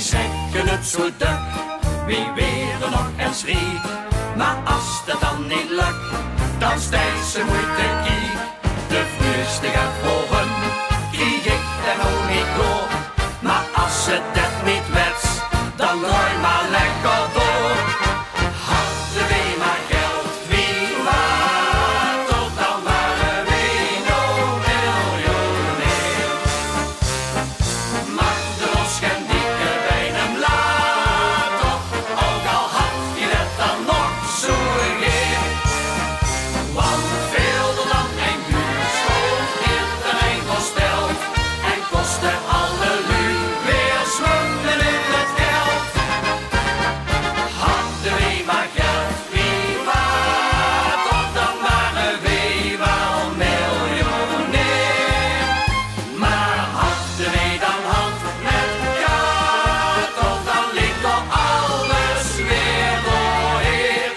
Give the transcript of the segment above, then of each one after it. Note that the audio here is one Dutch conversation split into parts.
zeggen het zo duk, wie weer nog en schrie. Maar als het dan niet lukt, dan stijgt ze moeite kiek. De vruchtige volgen, krijg ik dan ook niet door. Maar als het dat niet werd, dan draai maar lekker door. Hadden we maar geld, wie waard, tot dan waren we nog miljonair. Maar de los geen dikke bij hem later, ook al had je het dan nog zo gegeven. Want veel dan een buurschot iedereen versteld en kostte alle lui weer zwemmen in het geld. Hadden we maar geld, wie waard, of dan waren we wel miljonair. Maar hadden we dan hand met kaart, of dan liep toch alles weer doorheen.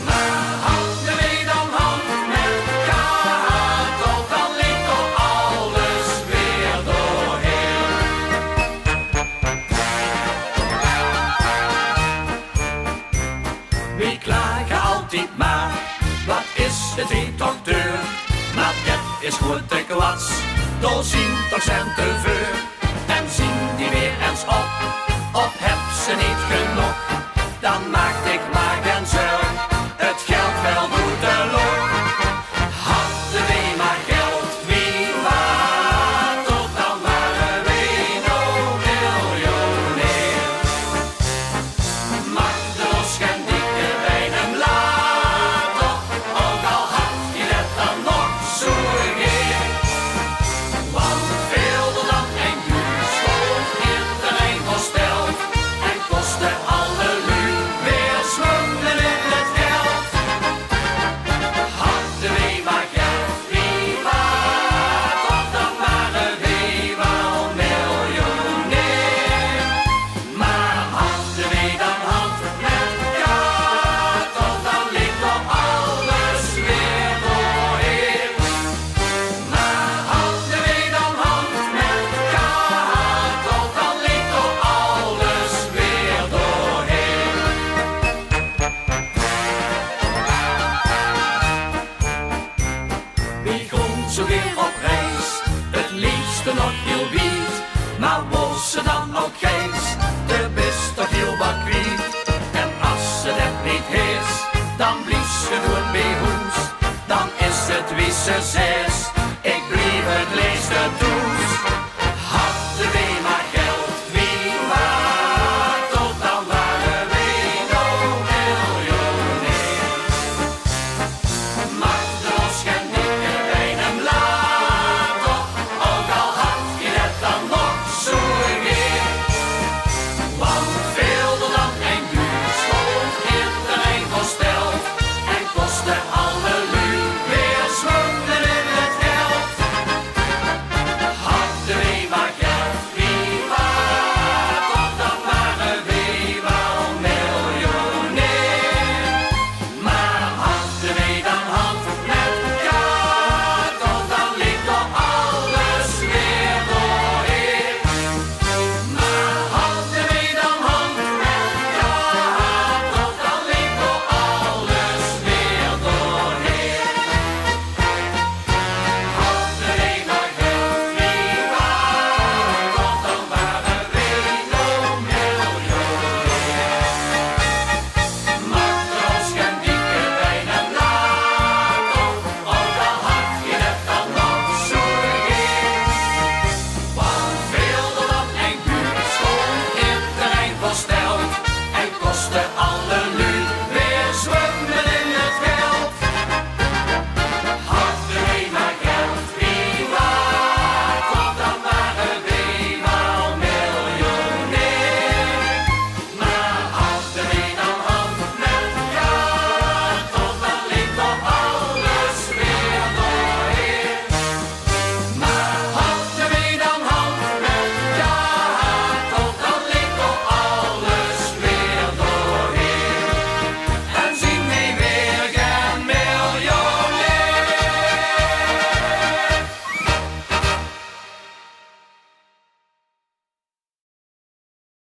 Maar hadden we dan hand met kaart, of dan liep toch alles weer doorheen. We klagen altijd maar, wat is het weer toch duur? Maar dit is goed te kwats, door zien toch zijn te veel. En zien die weer eens op, of heb ze niet genoeg? Dan maak ik maar geen zorg, het geld wel moeten loop. Hadden we maar geld, wie waard, tot dan waren we nog miljonair. Maar de los geen dikke bij hem later, ook al had je het dan nog zo gegeven. Want veel dan een buurschot iedereen versteld en kostte alle lui weer zwemmen in het geld. Hadden we maar geld, wie waard, of dan waren we wel miljonair. Maar hadden we dan hand met kaart, of dan liep toch alles weer doorheen. Maar hadden we dan hand met kaart, of dan liep toch alles weer doorheen. Wie komt zo weer op reis, het liefste nog heel wiet. Maar was ze dan ook geest, de best toch heel wat kwiet. En als ze dat niet is, dan blies ze doen bij ons, dan is het wie ze zegt.